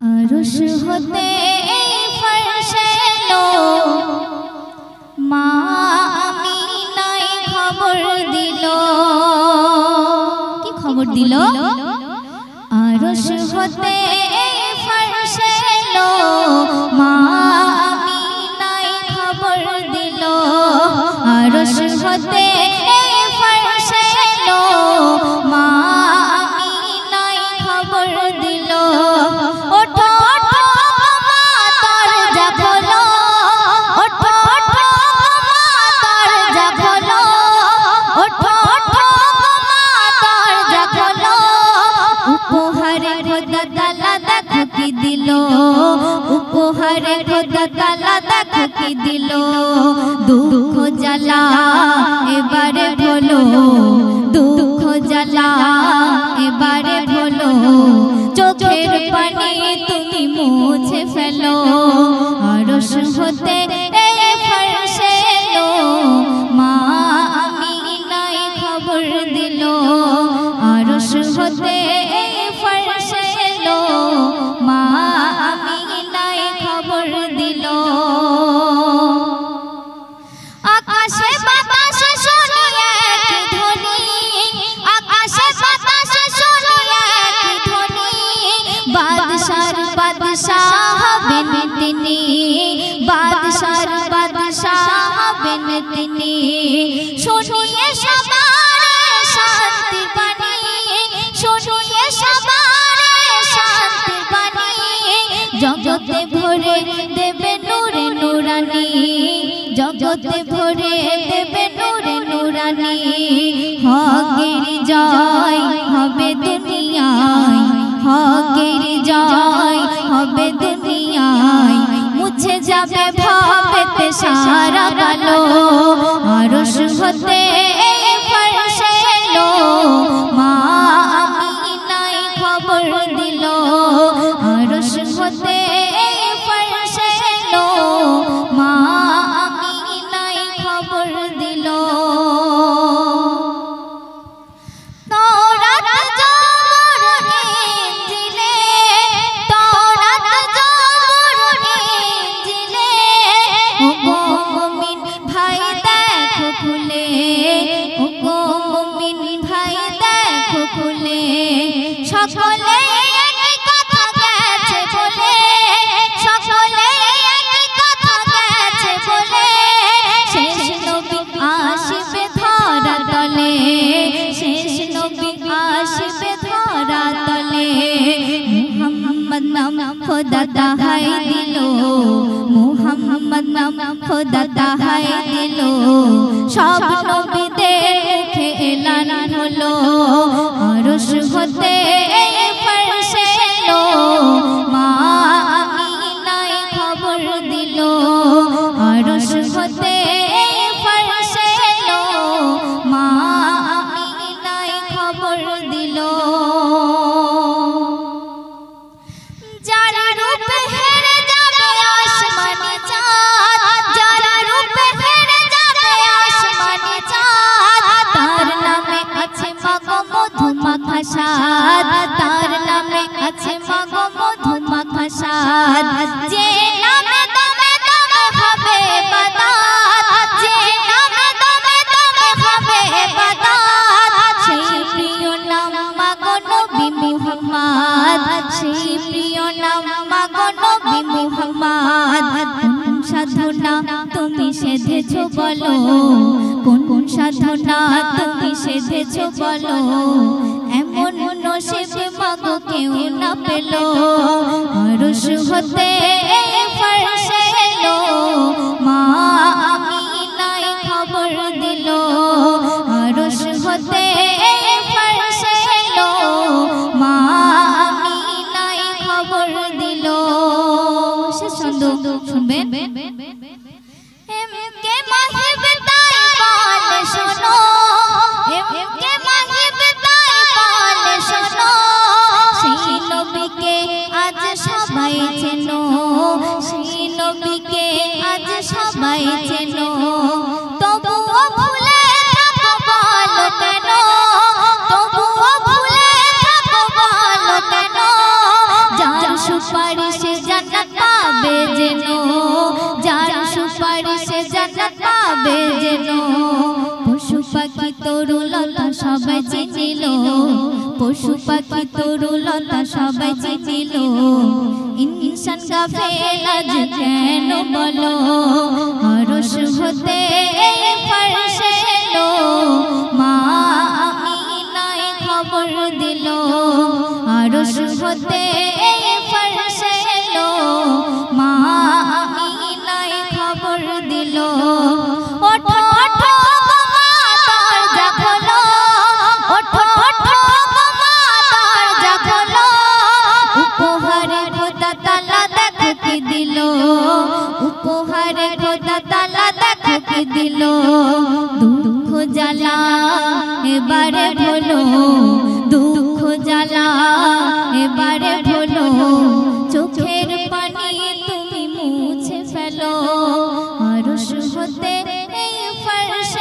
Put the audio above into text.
अरुश होते फर्शे लो मा आमीनाय खबर दिलो की खबर दिलो अरुश होते फर्शे लो मा आमीनाय खबर दिलो अरुश होते फर्शे लो मा आमीनाय खबर दिलो उपहार खुदा ताला देखो की दिलो दुख जला एबारे भोलो दुख जला एबारे भोलो चोखेर पानी तुमी मुछे फेलो अरश होते फर्शे लो मा आमीनाय खबर दिलो अरश होते फर्शे लो मा आमीनाय खबर दिलो आकाशे बाताशे शुनिए की ध्वनि आकाशे बाताशे शुनिए की ध्वनि बादशाह बिन तिनी बादशाह बिन तिनी शुनिए सबारे शांति बनी शुनिए सबारे शांति बनी जगते भरे देवे नूरे नूरानी जगते भरे देवे नूरे नूरानी हकेर जय हबे दुनियाय हकेर जय हबे दुनियाय मुझे जाबे भावेते सारा कालो अरश होते फर्शे लो मा आमीनाय खबर दिलो अरश होते फर्शे लो मा आमीनाय खबर दिलो সকলে একই কথা গেছে বলে সকলে একই কথা গেছে বলে শেষ নবী আসবে ধরা তলে শেষ নবী আসবে ধরা তলে মুহাম্মদ নাম খোদা তাহাই দিলো মুহাম্মদ নাম খোদা তাহাই দিলো সব নবীদের মুখে এলান হলো अरश होते फर्शे लो मा आमीनाय खबर दिलो अरश होते फर्शे लो मा आमीनाय खबर दिलो जारा रूप हेरे जाबे आसमानी चाँद जारा रूप हेरे जाबे आसमानी चाँद तार नामे আছে মাগো মধু মাখা স্বাদ তার নামে আছে মাগো মধু মাখা স্বাদ যে নামে দমে দমে হবে বাদাত যে নামে দমে দমে হবে বাদাত সেই প্রিয় নাম মাগো নবী মুহাম্মদ সেই প্রিয় নাম মাগো নবী মুহাম্মদ কোন সাধনা তুমি সেধেছো বলো কোন কোন সাধনা তুমি সেধেছো বলো এমন নসিব মাগো কেউ না পেলো अरश होते फर्शे लो मा आमीनाय खबर दिलो अरश होते फर्शे लो मा आमीनाय खबर दिलो से छंद শুনবেন এমকে মাহিব তাই বল শোনো এমকে মাহিব তাই বল শোনো সেই নবীকে আজ সবাই চেনো সেই নবীকে আজ সবাই চেনো তবুও ভুলে থাকো বলো কেন তবুও ভুলে থাকো বলো কেন যার সুপা সুপারিশে জান্নাত পাবে যেন, যার সুপারিশে জান্নাত পাবে যেন। পশু পাখি তরুলতা সবাই চিনিল, পশু পাখি তরুলতা সবাই চিনিল। ইনসান গাফেল আজ কেন বলো, আরশ হতে ফরশে এলো, মা আমিনায় খবর দিল। আরশ হতে ফরশে এলো, মা আমিনায় খবর দিল। ওঠো ওঠো গো মা দরজা খোলো, ওঠো ওঠো গো মা দরজা খোলো। উপহারে খোদা তাআলা দেখো কি দিল, উপহারে খোদা তাআলা দেখো কি দিল। দুঃখ জ্বালা এবারে ভুলো, দুঃখ জ্বালা এবারে ভুলো। চোখের পানি তুমি মুছে ফেলো, আরশ হতে এই ফরশ